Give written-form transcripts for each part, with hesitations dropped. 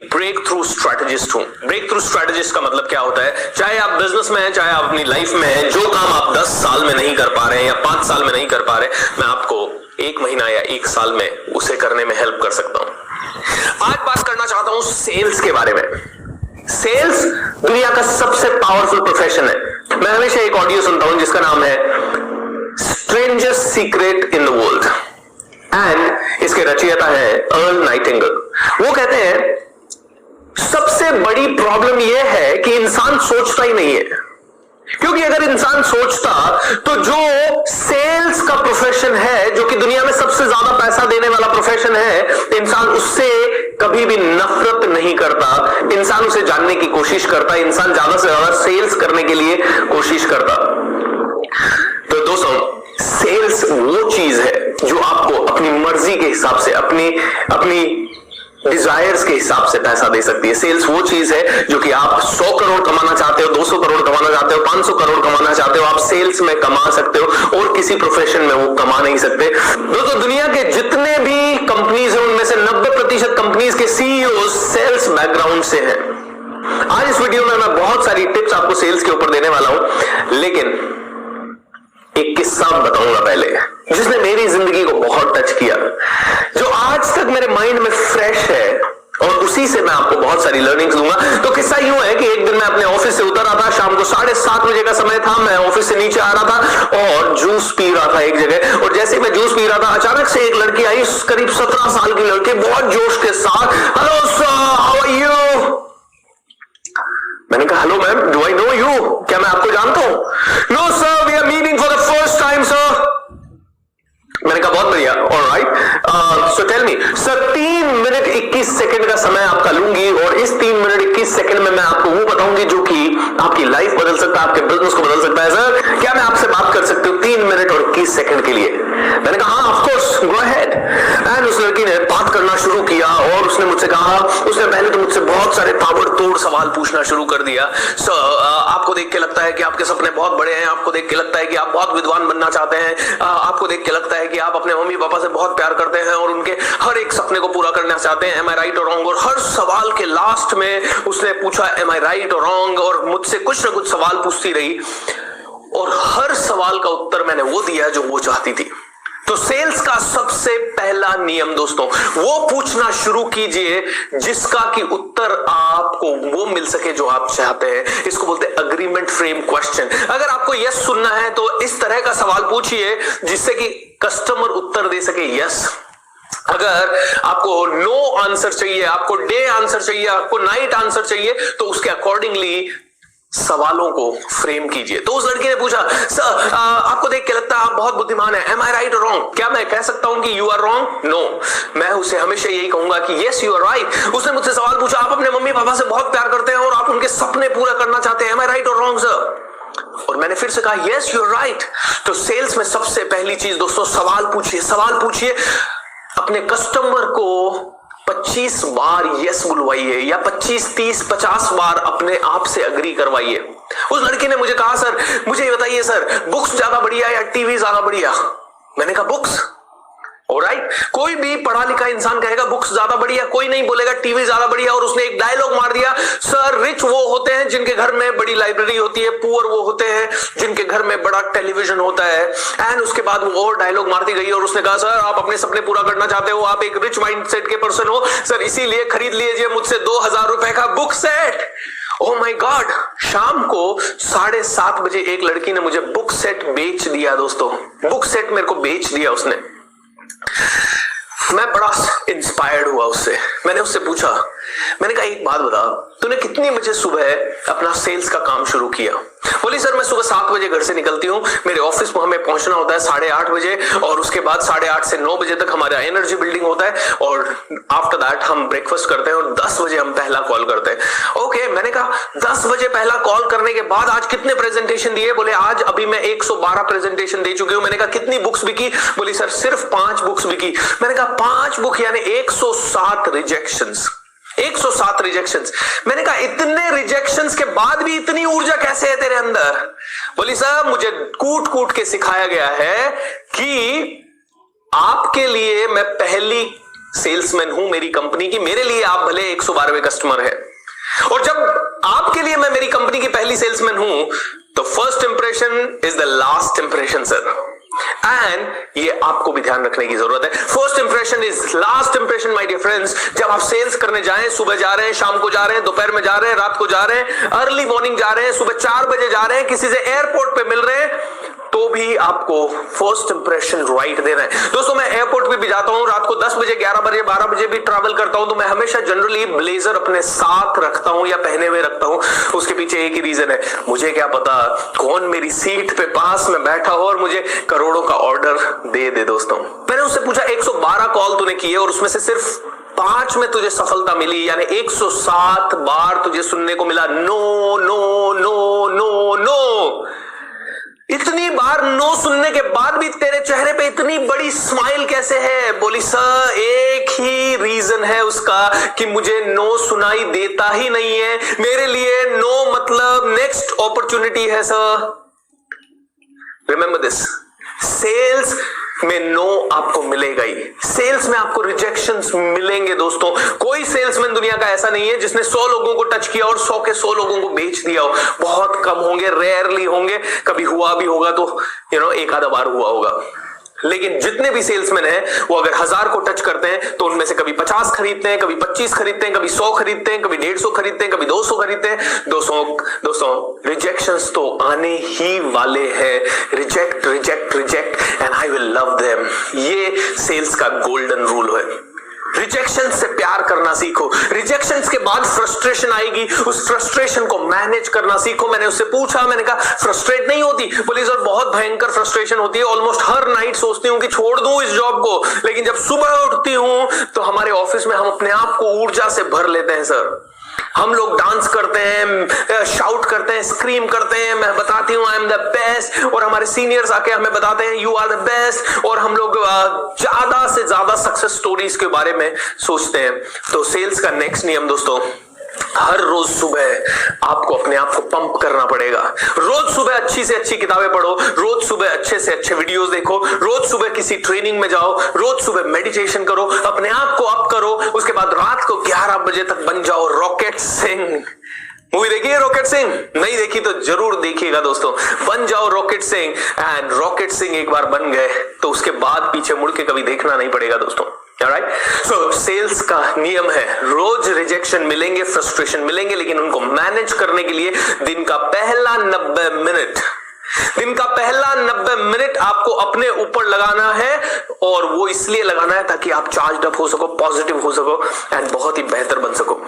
Break through strategist हूं। Break through strategist का मतलब क्या होता है? चाहे आप बिजनेस में हैं, चाहे आप अपनी लाइफ में हैं, जो काम आप 10 साल में नहीं कर पा रहे हैं या 5 साल में नहीं कर पा रहे, मैं आपको 1 महीना या 1 साल में उसे करने में हेल्प कर सकता हूं। आज बात करना चाहता हूं सेल्स के बारे में। सेल्स दुनिया का सबसे पावरफुल प्रोफेशन है। मैं हमेशा एक ऑडियो सुनता हूं जिसका नाम है strangest secret in the world, and इसके रचयिता है अर्ल नाइटिंगेल। वो कहते हैं सबसे बड़ी प्रॉब्लम यह है कि इंसान सोचता ही नहीं है, क्योंकि अगर इंसान सोचता तो जो सेल्स का प्रोफेशन है, जो कि दुनिया में सबसे ज्यादा पैसा देने वाला प्रोफेशन है, इंसान उससे कभी भी नफरत नहीं करता, इंसान उसे जानने की कोशिश करता, इंसान ज्यादा से ज्यादा सेल्स करने के लिए कोशिश करता। तो दोस्तों, सेल्स वो चीज है जो आपको अपनी मर्जी के हिसाब से, अपनी डिजायर्स के हिसाब से पैसा दे सकती है। सेल्स वो चीज है जो कि आप 100 करोड़ कमाना चाहते हो, 200 करोड़ कमाना चाहते हो, 500 करोड़ कमाना चाहते हो, आप सेल्स में कमा सकते हो और किसी प्रोफेशन में वो कमा नहीं सकते। दोस्तों, दुनिया के जितने भी कंपनीज हैं उनमें से 90% कंपनीज के सीईओ सेल्स बैकग्राउंड से हैं। आज इस वीडियो में मैं बहुत सारी टिप्स आपको सेल्स के ऊपर देने वाला हूं, लेकिन एक किस्सा बताऊंगा पहले जिसने मेरी जिंदगी को बहुत टच किया, जो आज तक मेरे माइंड में फ्रेश है, और उसी से मैं आपको बहुत सारी लर्निंग्स दूंगा। तो किस्सा यूं है कि एक दिन मैं अपने ऑफिस से उतर रहा था, शाम को 7:30 बजे का समय था। मैं ऑफिस से नीचे आ रहा था और जूस पी रहा था एक जगह, और जैसे ही मैं जूस पी रहा था अचानक से एक लड़की आई, करीब 17 साल की लड़की, बहुत जोश के साथ, hello sir, how are you? मैंने कहा hello ma'am, do I know you? क्या मैं आपको जानता हूं? No sir, we are meeting for the first time sir. मैंने कहा बहुत बढ़िया, alright, so tell me sir. 3 minute 21 second का समय आपका लूंगी, और इस 3 मिनट 21 सेकंड में मैं आपको वो बताऊंगी जो कि आपकी लाइफ बदल सकता है, आपके बिजनेस को बदल सकता है। सर, क्या मैं आपसे बात कर सकती हूँ 3 मिनट और 21 सेकंड के लिए? मैंने कहा हाँ, of course, go ahead. And उस लड़की ने बात करना शुरू किया, और उसने मुझसे कहा, उसने पहले तो मुझसे बहुत सारे ताबड़तोड़ सवाल पूछना शुरू कर दिया। सर, आपको देख के लगता है कि आपके सपने बहुत बड़े हैं, आपको देख के लगता है कि आप बहुत विद्वान बनना चाहते हैं, आपको देख के लगता है कि आप अपने मम्मी पापा से बहुत प्यार करते हैं और उनके हर एक सपने को पूरा करना चाहते हैं। एम आई राइट और रॉन्ग? और हर सवाल के लास्ट में उसने पूछा एम आई राइट और रॉन्ग, और मुझसे कुछ ना कुछ सवाल पूछती रही, और हर सवाल का उत्तर मैंने वो दिया जो वो चाहती थी। तो सेल्स का सबसे पहला नियम दोस्तों, वो पूछना शुरू कीजिए जिसका कि उत्तर आपको वो मिल सके जो आप चाहते हैं। इसको बोलते हैं अग्रीमेंट फ्रेम क्वेश्चन। अगर आपको यस सुनना है तो इस तरह का सवाल पूछिए जिससे कि कस्टमर उत्तर दे सके यस। अगर आपको नो आंसर चाहिए, आपको डे आंसर चाहिए, आपको नाइट आंसर चाहिए, तो उसके अकॉर्डिंगली सवालों को फ्रेम कीजिए। तो उस लड़की ने पूछा, सर आपको देख के लगता है आप बहुत बुद्धिमान है, एम आई राइट और रॉन्ग? क्या मैं कह सकता हूं कि यू आर रॉन्ग? नो, मैं उसे हमेशा यही कहूंगा कि यस यू आर राइट। उसने मुझसे सवाल पूछा, आप अपने मम्मी पापा से बहुत प्यार करते हैं और आप उनके सपने पूरा करना चाहते हैं, एम आई राइट और रॉन्ग सर? और मैंने फिर से कहा यस यू आर राइट। तो सेल्स में सबसे पहली चीज दोस्तों, सवाल पूछिए। सवाल पूछिए, अपने कस्टमर को 25 बार यस बुलवाइए, या 25, 30, 50 बार अपने आप से अग्री करवाइए। उस लड़की ने मुझे कहा, सर मुझे ये बताइए सर, बुक्स ज्यादा बढ़िया या टीवी ज्यादा बढ़िया? मैंने कहा बुक्स। ऑलराइट, कोई भी पढ़ा लिखा इंसान कहेगा बुक्स ज्यादा बढ़िया, कोई नहीं बोलेगा टीवी ज्यादा बढ़िया। और उसने एक डायलॉग मार दिया, सर रिच वो होते हैं जिनके घर में बड़ी लाइब्रेरी होती है, पुअर वो होते हैं जिनके घर में बड़ा टेलीविजन होता है। एंड उसके बाद वो और डायलॉग मारती गई और उसने कहा, सर आप अपने सपने पूरा करना चाहते हो, आप एक रिच माइंडसेट के पर्सन हो सर, इसीलिए खरीद लीजिए मुझसे 2000 रुपए का book set. Oh my God, शाम को 7:30 बजे एक लड़की ने मुझे बुक सेट बेच दिया दोस्तों। बुक सेट मेरे को बेच दिया उसने। मैं बड़ा इंस्पायर्ड हुआ उससे। मैंने उससे पूछा, मैंने कहा एक बात बता, तूने कितनी बजे सुबह अपना सेल्स का काम शुरू किया? बोली सर मैं सुबह 7 बजे घर से निकलती हूँ, मेरे ऑफिस में हमें पहुंचना होता है 8:30 बजे, और उसके बाद 8:30 से 9 बजे तक हमारा एनर्जी बिल्डिंग होता है, और आफ्टर दैट हम ब्रेकफास्ट करते हैं और 10 बजे हम पहला कॉल करते हैं। ओके, मैंने कहा 10 बजे पहला कॉल करने के बाद आज कितने प्रेजेंटेशन दिए? बोले आज अभी मैं 112 प्रेजेंटेशन दे चुकी हूँ। मैंने कहा कितनी बुक्स बिकी? बोली सर सिर्फ 5 बुक्स बिकी। मैंने कहा 5 बुक यानी 107 रिजेक्शंस। 107 रिजेक्शंस। मैंने कहा इतने रिजेक्शंस के बाद भी इतनी ऊर्जा कैसे है तेरे अंदर? बोली साहब मुझे कूट कूट के सिखाया गया है कि आपके लिए मैं पहली सेल्समैन हूं मेरी कंपनी की, मेरे लिए आप भले 112वें कस्टमर है, और जब आपके लिए मैं मेरी कंपनी की पहली सेल्समैन हूं, तो first impression is the last impression sir, and ये आपको भी ध्यान रखने की जरूरत है। First impression is last impression my dear friends. जब आप सेल्स करने जाएं, सुबह जा रहे हैं, शाम को जा रहे हैं, दोपहर में जा रहे हैं, रात को जा रहे हैं, अर्ली मॉर्निंग जा रहे हैं, सुबह 4 बजे जा रहे हैं, किसी से एयरपोर्ट पे मिल रहे हैं, तो भी आपको फर्स्ट इंप्रेशन राइट देना है। दोस्तों मैं एयरपोर्ट पे भी जाता हूं, रात को 10 बजे, 11 बजे, 12 बजे भी ट्रैवल करता हूं, तो मैं हमेशा जनरली ब्लेजर अपने साथ रखता हूं या पहने हुए रखता हूं। उसके पीछे एक ही रीजन है, मुझे क्या पता कौन मेरी सीट पे पास में बैठा हो और मुझे करोड़ों का ऑर्डर दे दे। दोस्तों मैंने उससे पूछा 112 कॉल तूने किए और उसमें से सिर्फ 5 में तुझे सफलता मिली, यानी 107 बार तुझे सुनने को मिला no no no no no. इतनी बार नो सुनने के बाद भी तेरे चेहरे पे इतनी बड़ी स्माइल कैसे है? बोली सर एक ही रीजन है उसका कि मुझे नो सुनाई देता ही नहीं है, मेरे लिए नो मतलब नेक्स्ट अपॉर्चुनिटी है सर। रिमेंबर दिस, सेल्स में नो आपको मिलेगा ही, सेल्स में आपको रिजेक्शंस मिलेंगे। दोस्तों कोई सेल्समैन दुनिया का ऐसा नहीं है जिसने 100 लोगों को टच किया और 100 के 100 लोगों को बेच दिया हो। बहुत कम होंगे, रेयरली होंगे, कभी हुआ भी होगा तो एक आधा बार हुआ होगा। लेकिन जितने भी सेल्समैन हैं वो अगर 1000 को टच करते हैं तो उनमें से कभी 50 खरीदते हैं, कभी 25 खरीदते हैं, कभी 100 खरीदते हैं, कभी 150 खरीदते हैं, कभी 200 खरीदते हैं। दोस्तों रिजेक्शंस तो आने ही वाले हैं। Reject reject reject and I will love them, ये सेल्स का गोल्डन रूल है। रिजेक्शन से प्यार करना सीखो, रिजेक्शन के बाद फ्रस्ट्रेशन आएगी, उस फ्रस्ट्रेशन को मैनेज करना सीखो। मैंने उससे पूछा, मैंने कहा फ्रस्ट्रेट नहीं होती? बोली सर बहुत भयंकर फ्रस्ट्रेशन होती है, ऑलमोस्ट हर नाइट सोचती हूँ कि छोड़ दूं इस जॉब को, लेकिन जब सुबह उठती हूं तो हमारे ऑफिस में हम अपने आप को ऊर्जा से भर लेते हैं सर। हम लोग डांस करते हैं, शाउट करते हैं, स्क्रीम करते हैं, मैं बताती हूँ आई एम द बेस्ट, और हमारे सीनियर्स आके हमें बताते हैं यू आर द बेस्ट, और हम लोग ज्यादा से ज्यादा सक्सेस स्टोरीज के बारे में सोचते हैं। तो सेल्स का नेक्स्ट नियम दोस्तों, हर रोज सुबह आपको अपने आप को पंप करना पड़ेगा। रोज सुबह अच्छी से अच्छी किताबें पढ़ो, रोज सुबह अच्छे से अच्छे वीडियोस देखो, रोज सुबह किसी ट्रेनिंग में जाओ, रोज सुबह मेडिटेशन करो, अपने आप को अप करो। उसके बाद रात को 11 बजे तक बन जाओ रॉकेट सिंह। मूवी देखी है रॉकेट सिंह? नहीं देखी तो जरूर देखिएगा दोस्तों। बन जाओ rocket Singh, and rocket Singh एक बार बन गए तो उसके बाद पीछे मुड़ के कभी देखना नहीं पड़ेगा दोस्तों। Alright? So, सेल्स का नियम है, रोज रिजेक्शन मिलेंगे, फ्रस्ट्रेशन मिलेंगे, लेकिन उनको मैनेज करने के लिए दिन का पहला 90 मिनट आपको अपने ऊपर लगाना है, और वो इसलिए लगाना है ताकि आप चार्ज अप हो सको, पॉजिटिव हो सको, एंड बहुत ही बेहतर बन सको।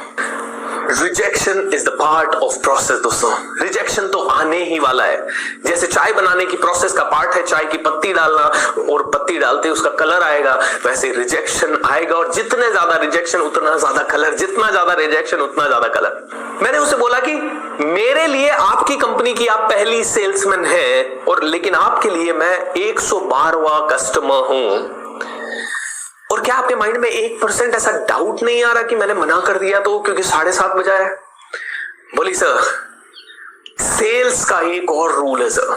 Rejection is the part of process. दोस्तों रिजेक्शन तो आने ही वाला है। जैसे चाय बनाने की प्रोसेस का पार्ट है चाय की पत्ती डालना, और पत्ती डालते ही उसका कलर आएगा, वैसे रिजेक्शन आएगा, और जितने ज्यादा रिजेक्शन उतना ज्यादा कलर, जितना ज्यादा रिजेक्शन उतना ज्यादा कलर। मैंने उसे बोला कि मेरे लिए आपकी कंपनी की आप पहली सेल्समैन है, और लेकिन आपके लिए मैं 112वां कस्टमर हूं, और क्या आपके माइंड में 1% ऐसा डाउट नहीं आ रहा कि मैंने मना कर दिया तो क्योंकि 7:30 बजा है? बोली सर सेल्स का एक और रूल है सर,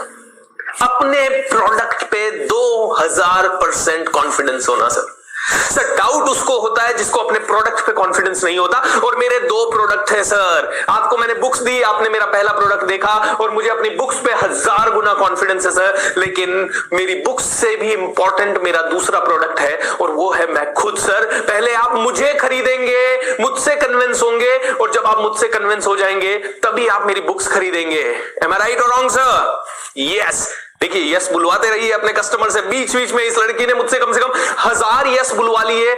अपने प्रोडक्ट पे 2000% कॉन्फिडेंस होना सर। सर डाउट उसको होता है जिसको अपने प्रोडक्ट पे कॉन्फिडेंस नहीं होता, और मेरे 2 प्रोडक्ट है सर। आपको मैंने बुक्स दी, आपने मेरा पहला प्रोडक्ट देखा, और मुझे अपनी बुक्स पे 1000 गुना कॉन्फिडेंस है सर, लेकिन मेरी बुक्स से भी इंपॉर्टेंट मेरा दूसरा प्रोडक्ट है, और वो है मैं खुद सर। पहले आप मुझे खरीदेंगे, मुझसे कन्विंस होंगे, और जब आप मुझसे कन्विंस हो जाएंगे तभी आप मेरी बुक्स खरीदेंगे। एम आई राइट और रॉन्ग सर? यस। देखिए यस बुलवाते रहिए अपने कस्टमर से। बीच बीच में इस लड़की ने मुझसे कम से कम 1000 यस बुलवा लिए,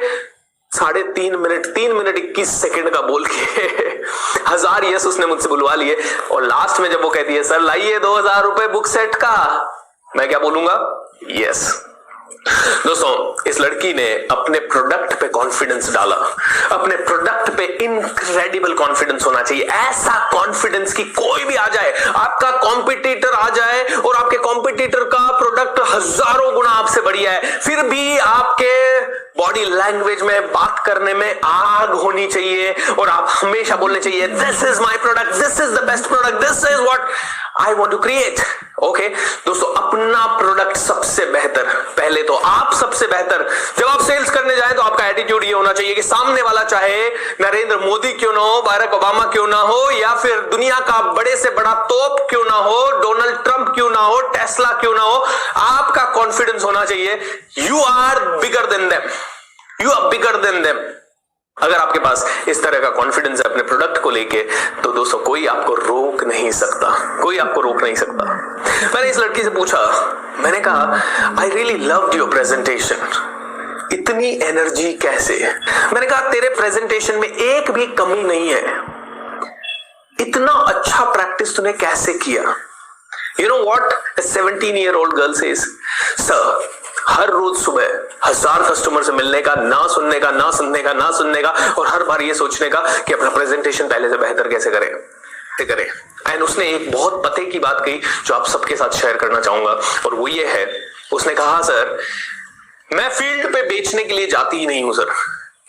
3.5 मिनट 3 मिनट 21 सेकंड का बोल के 1000 यस उसने मुझसे बुलवा लिए। और लास्ट में जब वो कहती है सर लाइए 2000 रुपए बुक सेट का, मैं क्या बोलूंगा? यस। दोस्तों इस लड़की ने अपने प्रोडक्ट पे कॉन्फिडेंस डाला। अपने प्रोडक्ट पे इनक्रेडिबल कॉन्फिडेंस होना चाहिए, ऐसा कॉन्फिडेंस कि कोई भी आ जाए, आपका कॉम्पिटिटर आ जाए और आपके कॉम्पिटिटर का प्रोडक्ट हजारों गुना आपसे बढ़िया है, फिर भी आपके बॉडी लैंग्वेज में, बात करने में आग होनी चाहिए, और आप हमेशा बोलने चाहिए this is my product, this is the best product, this is what I want to create. Okay दोस्तों, अपना प्रोडक्ट सबसे बेहतर, पहले तो आप सबसे बेहतर। जब आप सेल्स करने जाएं तो आपका एटीट्यूड ये होना चाहिए कि सामने वाला चाहे नरेंद्र मोदी क्यों ना हो, बाराक ओबामा क्यों ना हो, या फिर दुनिया का बड़े से बड़ा तोप क्यों ना हो, डोनाल्ड ट्रंप क्यों ना हो, टेस्ला क्यों ना हो, आपका कॉन्फिडेंस होना चाहिए you are bigger than them, you are bigger than them. अगर आपके पास इस तरह का कॉन्फिडेंस है अपने प्रोडक्ट को लेके, तो दोस्तों कोई आपको रोक नहीं सकता, कोई आपको रोक नहीं सकता। मैंने इस लड़की से पूछा, मैंने कहा I really loved your presentation, इतनी एनर्जी कैसे? मैंने कहा तेरे प्रेजेंटेशन में एक भी कमी नहीं है, इतना अच्छा प्रैक्टिस तूने कैसे किया? You know what a 17-year-old girl says? Sir, हर रोज सुबह 1000 कस्टमर से मिलने का, ना सुनने का, ना सुनने का, ना सुनने का, और हर बार ये सोचने का कि अपना प्रेजेंटेशन पहले से बेहतर कैसे करें। एंड उसने एक बहुत पते की बात कही जो आप सबके साथ शेयर करना चाहूंगा, और वो ये है, उसने कहा सर मैं फील्ड पे बेचने के लिए जाती ही नहीं हूं सर,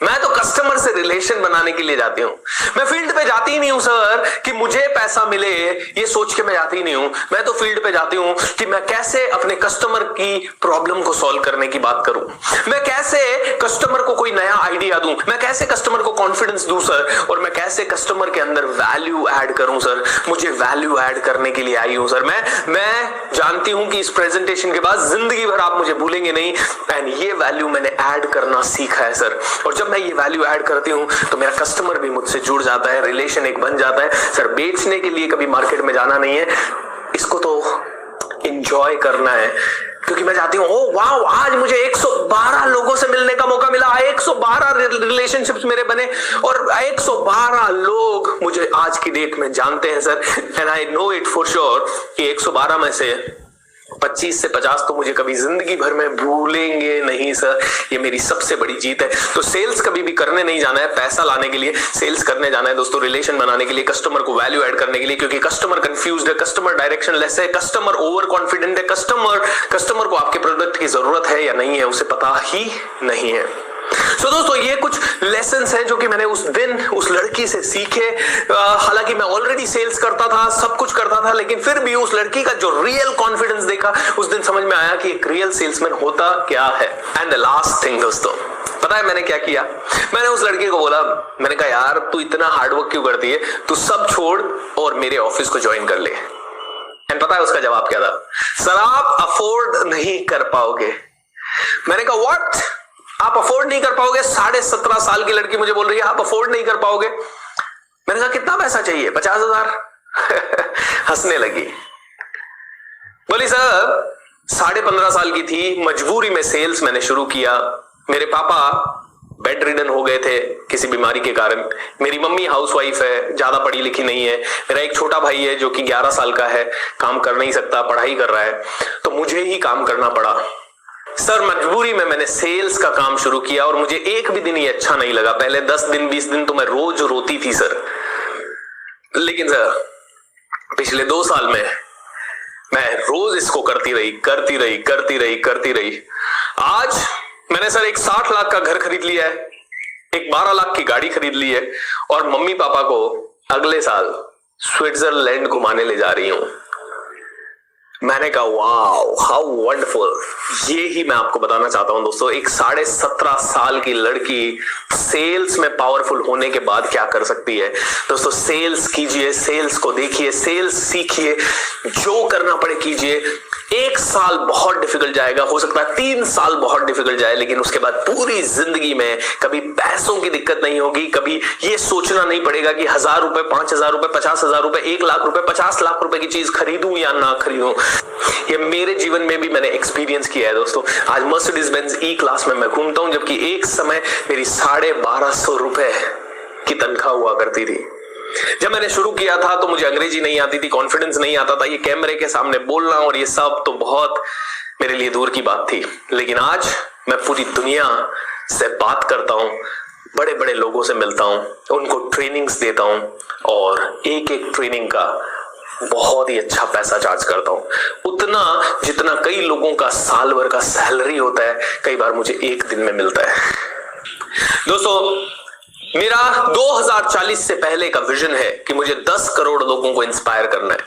मैं तो कस्टमर से रिलेशन बनाने के लिए जाती हूं। मैं फील्ड पे जाती ही नहीं हूं सर कि मुझे पैसा मिले ये सोच के मैं जाती ही नहीं हूं। मैं तो फील्ड पे जाती हूं कि मैं कैसे अपने कस्टमर की प्रॉब्लम को सॉल्व करने की बात करूं, मैं कैसे कस्टमर को कोई नया आइडिया दूं, मैं कैसे कस्टमर को कॉन्फिडेंस दूं सर, और मैं कैसे कस्टमर के अंदर वैल्यू ऐड करूं सर। मुझे वैल्यू ऐड करने के लिए आई हूं सर। मैं जानती हूं कि इस प्रेजेंटेशन के बाद जिंदगी भर आप मुझे भूलेंगे नहीं, एंड ये वैल्यू मैंने ऐड करना सीखा है सर। और जब मैं ये वैल्यू ऐड करती हूं तो मेरा कस्टमर भी मुझसे जुड़ जाता है, रिलेशन एक बन जाता है सर। बेचने के लिए कभी मार्केट में जाना नहीं है, इसको तो एंजॉय करना है, क्योंकि मैं चाहती हूं ओ वाओ आज मुझे 112 लोगों से मिलने का मौका मिला, 112 रिलेशनशिप्स मेरे बने, और 112 लोग मुझे आज की डेट में जानते हैं sir. And I know it for sure कि 112 में से 25 से 50 तो मुझे कभी जिंदगी भर में भूलेंगे नहीं सर। ये मेरी सबसे बड़ी जीत है। तो सेल्स कभी भी करने नहीं जाना है पैसा लाने के लिए, सेल्स करने जाना है दोस्तों रिलेशन बनाने के लिए, कस्टमर को वैल्यू ऐड करने के लिए, क्योंकि कस्टमर कंफ्यूज्ड है, कस्टमर डायरेक्शन लेस है, कस्टमर ओवर कॉन्फिडेंट है, कस्टमर को आपके प्रोडक्ट की जरूरत है या नहीं है उसे पता ही नहीं है। तो दोस्तों ये कुछ लेसन्स हैं जो कि मैंने उस दिन उस लड़की से सीखे। हालांकि मैं ऑलरेडी सेल्स करता था, सब कुछ करता था, लेकिन फिर भी उस लड़की का जो रियल कॉन्फिडेंस देखा उस दिन समझ में आया कि एक रियल सेल्समैन होता क्या है। एंड द लास्ट थिंग दोस्तों, पता है मैंने क्या किया? मैंने उस लड़की को बोला, मैंने कहा यार तू इतना हार्डवर्क क्यों करती है, तू सब छोड़ और मेरे ऑफिस को ज्वाइन कर ले। एंड पता है उसका जवाब क्या था? सर आप अफोर्ड नहीं कर पाओगे। मैंने कहा व्हाट, आप अफोर्ड नहीं कर पाओगे? 17.5 साल की लड़की मुझे बोल रही है आप अफोर्ड नहीं कर पाओगे। मैंने कहा कितना पैसा चाहिए? 50,000। हंसने लगी, बोली सर 15.5 साल की थी, मजबूरी में सेल्स मैंने शुरू किया। मेरे पापा बेड रिडन हो गए थे किसी बीमारी के कारण, मेरी मम्मी हाउसवाइफ है, ज्यादा पढ़ी लिखी नहीं है, मेरा एक छोटा भाई है जो कि 11 साल का है, काम कर नहीं सकता, पढ़ाई कर रहा है, तो मुझे ही काम करना पड़ा। सर मजबूरी में मैंने सेल्स का काम शुरू किया और मुझे एक भी दिन ये अच्छा नहीं लगा। पहले 10 दिन 20 दिन तो मैं रोज रोती थी सर, लेकिन सर पिछले 2 साल में मैं रोज इसको करती रही। आज मैंने सर एक 60 लाख का घर खरीद लिया है, एक 12 लाख की गाड़ी खरीद ली है, और मम्मी पापा को अगले साल स्विट्जरलैंड घुमाने ले जा रही हूं। मैंने कहा वाओ हाउ वंडरफुल। ये ही मैं आपको बताना चाहता हूं दोस्तों, एक 17.5 साल की लड़की सेल्स में पावरफुल होने के बाद क्या कर सकती है। दोस्तों सेल्स कीजिए, सेल्स को देखिए, सेल्स सीखिए, जो करना पड़े कीजिए। 1 साल बहुत डिफिकल्ट जाएगा, हो सकता है 3 साल बहुत डिफिकल्ट जाए, लेकिन उसके बाद पूरी जिंदगी में कभी पैसों की दिक्कत नहीं होगी, कभी ये सोचना नहीं पड़ेगा कि 1000 रुपए, 5000 रुपए, 50,000 रुपए, 1 लाख रुपए, 50 लाख रुपए की चीज खरीदूं या ना खरीदूं। ये मेरे जीवन में भी मैंने एक्सपीरियंस किया है दोस्तों। आज मर्सिडीज बेंज ई क्लास में मैं घूमता हूं, जबकि एक समय मेरी 1250 रुपए की तनख्वाह हुआ करती थी। जब मैंने शुरू किया था तो मुझे अंग्रेजी नहीं आती थी, कॉन्फिडेंस नहीं आता था, ये कैमरे के सामने बोलना और ये सब तो बहुत मेरे लिए दूर की बात थी। लेकिन आज मैं पूरी दुनिया से बात करता हूं, बड़े बड़े लोगों से मिलता हूं, उनको ट्रेनिंग्स देता हूं, और एक एक ट्रेनिंग का बहुत ही अच्छा पैसा चार्ज करता हूं, उतना जितना कई लोगों का साल भर का सैलरी होता है, कई बार मुझे एक दिन में मिलता है। दोस्तों मेरा 2040 से पहले का विजन है कि मुझे 10 करोड़ लोगों को इंस्पायर करना है।